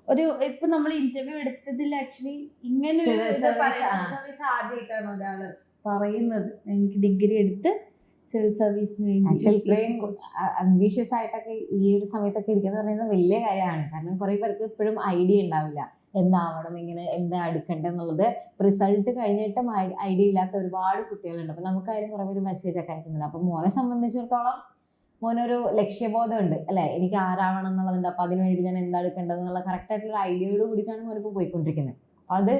ഒരു ഇപ്പൊ നമ്മൾ ഇന്റർവ്യൂ എടുത്തതിൽ ആക്ച്വലി ഇങ്ങനെ സർവീസ് ആദ്യമായിട്ടാണ് ഒരാള് പറയുന്നത് എനിക്ക് ഡിഗ്രി എടുത്ത് സിവിൽ സർവീസിന് വേണ്ടി. അംബീഷ്യസ് ആയിട്ടൊക്കെ ഈ ഒരു സമയത്തൊക്കെ ഇരിക്കുന്നത് പറയുന്നത് വലിയ കാര്യമാണ്. കാരണം കുറെ പേർക്ക് ഇപ്പോഴും ഐഡിയ ഉണ്ടാവില്ല എന്താവണം, ഇങ്ങനെ എന്താ എടുക്കേണ്ടതെന്നുള്ളത്. റിസൾട്ട് കഴിഞ്ഞിട്ടും ഐഡിയ ഇല്ലാത്ത ഒരുപാട് കുട്ടികളുണ്ട്. അപ്പൊ നമുക്കായാലും കുറെ പേര് മെസ്സേജ് ഒക്കെ അയക്കുന്നുണ്ട്. അപ്പൊ മോനെ സംബന്ധിച്ചിടത്തോളം മോനൊരു ലക്ഷ്യബോധം ഉണ്ട് അല്ലെ, എനിക്ക് ആരാവണം എന്നുള്ളതുണ്ട്. അപ്പൊ അതിനുവേണ്ടി ഞാൻ എന്താ എടുക്കേണ്ടത് എന്നുള്ള കറക്റ്റ് ആയിട്ടുള്ള ഐഡിയയോട് കൂടിയിട്ടാണ് മോനിപ്പോൾ പോയിക്കൊണ്ടിരിക്കുന്നത്. അപ്പൊ അത്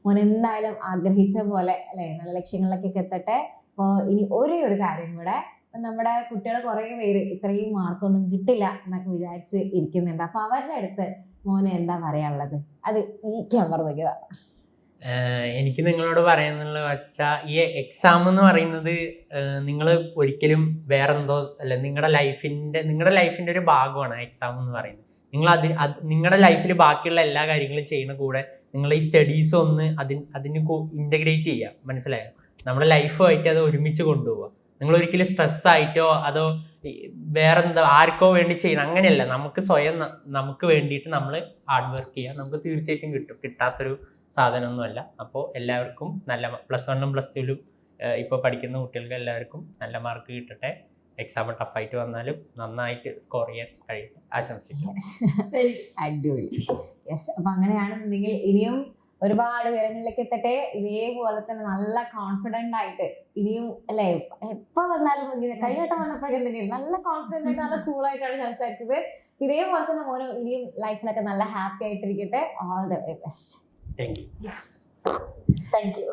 മോൻ എന്തായാലും ആഗ്രഹിച്ച പോലെ അല്ലെ നല്ല ലക്ഷ്യങ്ങളിലേക്കൊക്കെ എത്തട്ടെ. അപ്പോൾ ഇനി ഒരു കാര്യം കൂടെ, നമ്മുടെ കുട്ടികൾ കുറെ പേര് ഇത്രയും മാർക്കൊന്നും കിട്ടില്ല എന്നൊക്കെ വിചാരിച്ച് ഇരിക്കുന്നുണ്ട്. അപ്പൊ അവരുടെ അടുത്ത് മോനെ എന്താ പറയാനുള്ളത്? അത് ഈ ക്യാമറ നോക്കിയതാ. എനിക്ക് നിങ്ങളോട് പറയാനുള്ള വെച്ചാൽ ഈ എക്സാം എന്ന് പറയുന്നത് നിങ്ങൾ ഒരിക്കലും വേറെന്തോ അല്ല, നിങ്ങളുടെ ലൈഫിൻ്റെ ഒരു ഭാഗമാണ് എക്സാം എന്ന് പറയുന്നത്. നിങ്ങൾ നിങ്ങളുടെ ലൈഫിൽ ബാക്കിയുള്ള എല്ലാ കാര്യങ്ങളും ചെയ്യുന്ന കൂടെ നിങ്ങൾ ഈ സ്റ്റഡീസ് ഒന്ന് അതിന് ഇൻ്റഗ്രേറ്റ് ചെയ്യുക. മനസ്സിലായോ? നമ്മുടെ ലൈഫുമായിട്ട് അത് ഒരുമിച്ച് കൊണ്ടുപോവുക. നിങ്ങൾ ഒരിക്കലും സ്ട്രെസ് ആയിട്ടോ അതോ വേറെന്താ ആർക്കോ വേണ്ടി ചെയ്യണം അങ്ങനെയല്ല. നമുക്ക് സ്വയം നമുക്ക് വേണ്ടിയിട്ട് നമ്മൾ ഹാർഡ് വർക്ക് ചെയ്യുക. നമുക്ക് തീർച്ചയായിട്ടും കിട്ടും. കിട്ടാത്തൊരു സാധനമൊന്നുമല്ല. അപ്പോൾ എല്ലാവർക്കും നല്ല +1 +2 ഇപ്പോൾ പഠിക്കുന്ന കുട്ടികൾക്ക് എല്ലാവർക്കും നല്ല മാർക്ക് കിട്ടട്ടെ. എക്സാം ടഫായിട്ട് വന്നാലും നന്നായിട്ട് സ്കോർ ചെയ്യാൻ കഴിയട്ടെ ആശംസിക്കുന്നു. അടിപൊളി. യെസ്. അപ്പൊ അങ്ങനെയാണെന്നുണ്ടെങ്കിൽ ഇനിയും ഒരുപാട് ഉയരങ്ങളിലേക്ക് എത്തട്ടെ. ഇതേപോലെ തന്നെ നല്ല കോൺഫിഡന്റ് ആയിട്ട് ഇനിയും അല്ലെ എപ്പോ വന്നാലും കഴിഞ്ഞ വട്ടം വന്നപ്പോഴും തന്നെയാണ് നല്ല കോൺഫിഡന്റ് ആയിട്ട് നല്ല കൂളായിട്ടാണ് സംസാരിച്ചത്. ഇതേപോലെ തന്നെ മോനോ ഇനിയും ലൈഫിലൊക്കെ നല്ല ഹാപ്പി ആയിട്ടിരിക്കട്ടെ. All the very best. Thank you. Thank U.